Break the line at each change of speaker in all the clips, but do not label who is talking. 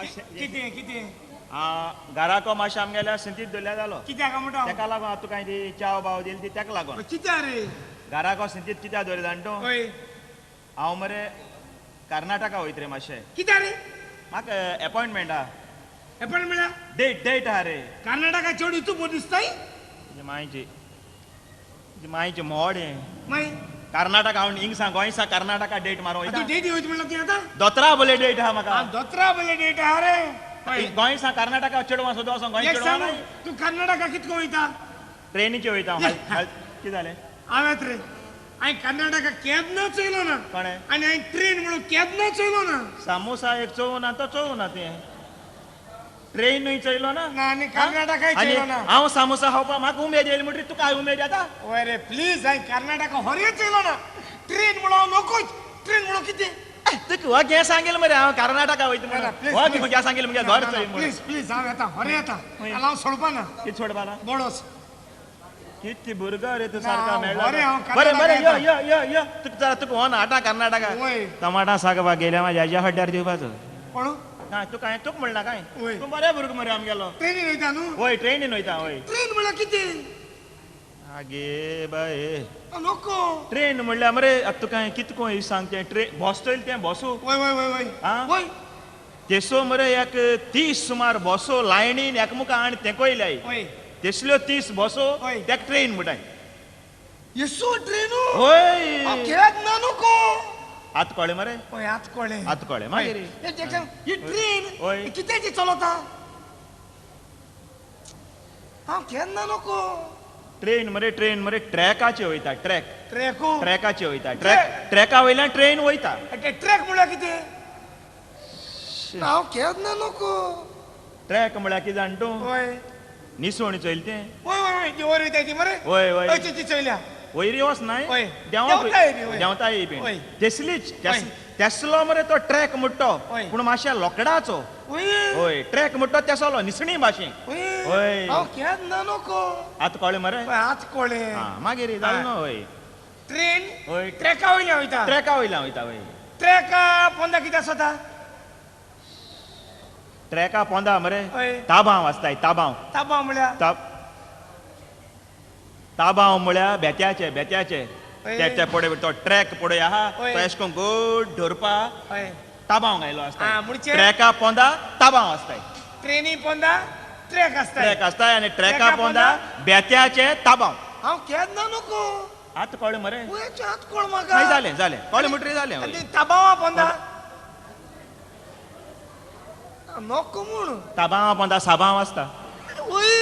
किती किती
घराको माश्या आमगेल्या सिंतीत दवरल्या जालो
कित्याक म्हणटा
तेका लागून तुका ती चाव बाव दिली ती तेका लागून
कित्या रे
घराको सिंतीत कित्याक दवरली जाण तूं
होय
हांव मरे कर्नाटका वयत रे मातशें
कित्या रे
म्हाका अपॉयंटमेंट आहा
एपण म्हणल्या
डेट आहा रे
कर्नाटका चेडू तू बो दिसताय
तुजी मायची मोड हें
माय
कर्नाटका हांव हिंगसा गोंयसा कर्नाटका डेट मारूं
तू
वयता
डेटी वयत म्हणला ती आता
दोतरा बोले डेट आहा म्हाका
दोतरा बले डेट आहा रे होय.
गोंयसा कर्नाटका चेडवां सोदूं वचों गोंय
एक
चेडवां
सांगू, तू कर्नाटका कितको वयता
ट्रेनीचे वयता कितें जालें
हांवेत रे हांवें कर्नाटका केन्ना चोयलो ना
कोणें
आनी हांवें ट्रेन म्हणून केन्ना चोयलो ना
सामोसा एक चोवना तो चोवना तें ट्रेनूय चोयलो ना
आनी कर्नाटकाय
आनी
चोयलो ना
हांव सामोसा खावपाक म्हाका उमेद येयली म्हणटरी तुका उमेद येता
ओय रे प्लीज हांवें कर्नाटका होरे चोयलो ना ट्रेन म्हणून हांव नोकोच ट्रेन म्हणून कितें
तुका हो घे सांगेल मरे हांव कर्नाटका वयता
please,
म्हणून हो घे सांगेल म्हगे घर चोय म्हणून
प्लीज प्लीज हांव येता होरे येता नाल्यार हांव सोडपा ना
कितें सोडपा ना
बडोस
किती भुरगो रे तूं
ना,
सारका
बरें, हांव
मेळ्ळा बरें
कर्नाटका
बरें यो
येता.
यो यो यो तुका हो ना आतां कर्नाटका
वय
टमाटा सागपाक गेल्या म्हाज्या हेज्या हड्ड्यार दिवपाचो
कोण
ना तुका हांवें तुका म्हणला काय
वय.
तूं बरें भुरगो मरे आमगेलो
ट्रेनीन वयता न्हू
वय ट्रेनीन वयता वय
ट्रेन म्हणल्यार कितें
आगे बाये
नको
ट्रेन म्हणल्यार मरे आतां तुका हांवें कितें कोण सांग तें ट्रेन बसतले तें बसू
वय वय वय वय
आं?
वय
तेसो मरे एक 30 सुमार बसो लायनीन एकमुका आनी तेंको येयल्याय
वय
तेसल्यो 30 बसो
वय.
तेका ट्रेन म्हणटाय
येसो ट्रेनू
होय
केन्ना नको
आत कळ्ळें मरे
वय आत कळ्ळें
आत कळ्ळें मागीर
ही ट्रेन
वय.
कित्याची चलता हांव केन्ना नको
ट्रेन मरे ट्रॅकाचे वयता
ट्रॅको
ट्रॅकाचे वयता ट्रॅका वयल्यान ट्रेन वयता
ते ट्रॅक म्हळ्यार कितें हांव केन्ना नको
ट्रॅक म्हळ्यार कितें जाण तूं
वय
निसवणी चोयलें तें
वय वय वय ती वर वयता ती मरे
वय वय
ती चयल्या
वयरी वचनाय
वय.
देंवता
देंवताय बी, वय.
देंवताय बी
वय.
तेसलीच
वय.
तेसलो मरे तो ट्रॅक म्हणटो
वय.
पूण मातशा लोकडाचो
वय
होय ट्रॅक म्हणटो तेसलो निसणी भाशेन
वय
वय.
हांव केन्ना नको
आतां कळ्ळें मरे
वय आत कळ्ळें
आं मागीर जालें न्हू वय
ट्रेन
वय
ट्रॅका वयल्या वयता
ट्रॅका वयल्यान वयता वय
ट्रॅका पोंदा कितें आसता
ट्रॅका पोंदा मरे
वय.
ताबांव आसताय ताबांव
ताबा म्हळ्यार
ताबांव म्हळ्यार बेत्याचे
वय.
ते पडे तो ट्रॅक पडे आहा
वय.
तो एशकोन गोड धरपा
हय
ताबांव घायलो आसता
म्हणचे
ट्रॅका पोंदा ताबांव आसताय
ट्रेनी पोंदा ट्रॅक आसता
ट्रॅक आसताय आनी ट्रॅका
ट्रॅका
पोंदा बेत्याचे ताबांव
हांव केन्ना नको
आतां कळ्ळें मरे
वयचे आत कळ
मागीर
म्हाका
जालें कळ्ळें म्हणटरी जालें वय.
आनी ताबावा पोंदा नको म्हूण
ताबांवा पोंदा साबांव आसता
वय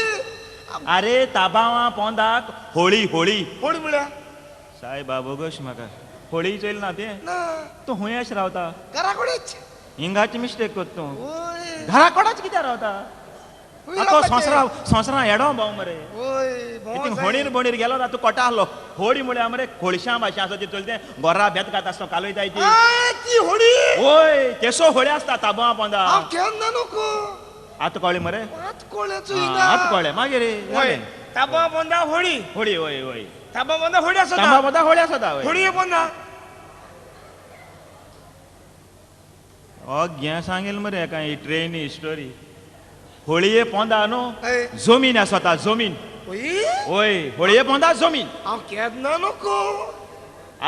अरे ताबांवा पोंदाक होळी
कोण म्हळ्यार
सायबा बोगोश म्हाका होळी चोयल ना तें
ना
तूं हुंय अशें रावता
घरा कडेच
हिंगाची मिस्टेक कोत तूं
वय
घरा कोणाच कित्याक रावता
वय
आको
रावपाचें.
सोंसरा येडो भाव मरे
वय
इथून होणीर बोणीर गेलो ना तूं कोटा आहलो होळी म्हळ्यार मरे खोळशां भाशेन आसा ती चलतें गोरा भेत घात आसता कालयताय ती
ती होडी
ओय तेसो होळी आसता ताबांवा पोंदा
हांव केन्ना नको
आतां कळ्ळें मरे
आत कळ्ळेचो
आतां कळ्ळें मागीर
वय ताबा पोंदा होडी
होळी वय वय
ताबा पोंदा होडी आसता
तांबा पोंदा होळी आसता वय
होडी पोंदा
हो घे सांगेल मरे एका ही ट्रेनी स्टोरी होळये पोंदा न्हू
हय.
जमीन आसता जमीन
वय
ओय होळये पोंदा जमीन
हांव केन्ना नको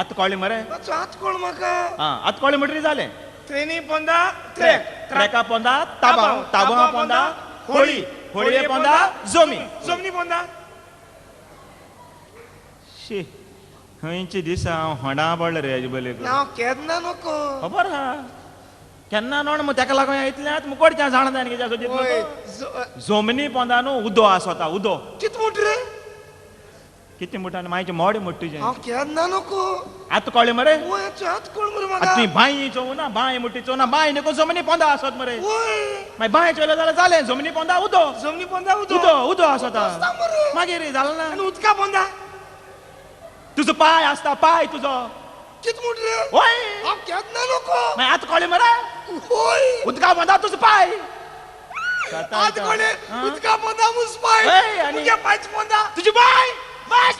आतां कळ्ळें मरे
मातसो आत कळ म्हाका
आतां कळ्ळें म्हणटरी जालें
ट्रेनी पोंदा ट्रॅक
ट्रॅका पोंदा ताबांव ताबांवा पोंदा होळी होळये पोंदा जमीन
जमनी पोंदा
शी खंयचे दीस हांव होंडा पडलें रे हेजे बले
हांव केन्ना नको
खबर आहा केन्ना नोण मग तेका लागून इतल्यात मुकोडच्या झाडां जाय कित्याक
वय
जमनी पोंदा न्हू उदो आसता उदो
कित म्हूट रे
कितें म्हणटा मागीर मोडे मोड तुजें
हांव केन्ना नको
आतां कळ्ळें मरे
वयाचो आत कळ मरे
आतां
म्हाका
तुवें बांय चोवना बांय मुठी चोवना बांय नको जमनी पोंदा आसत मरे
वय
मागीर बांय चोयलें जाल्यार जालें जमनी पोंदा उदो
जमनी पोंदा
उदो उदो आसता
आसता मरे
मागीर जालें ना
आनी उदका पोंदा
तुजो पाय आसता पाय तुजो
कित म्हूट रे
ओय
हांव केन्ना नको
मागीर आतां कळ्ळें मरे
वय
उदका पोंदा तुजो पाय
आत कळ्ळें उदका पोंदा मुस्पाय
वय, आनी-
तुगे पायच पोंदा
तुजी बाय बाय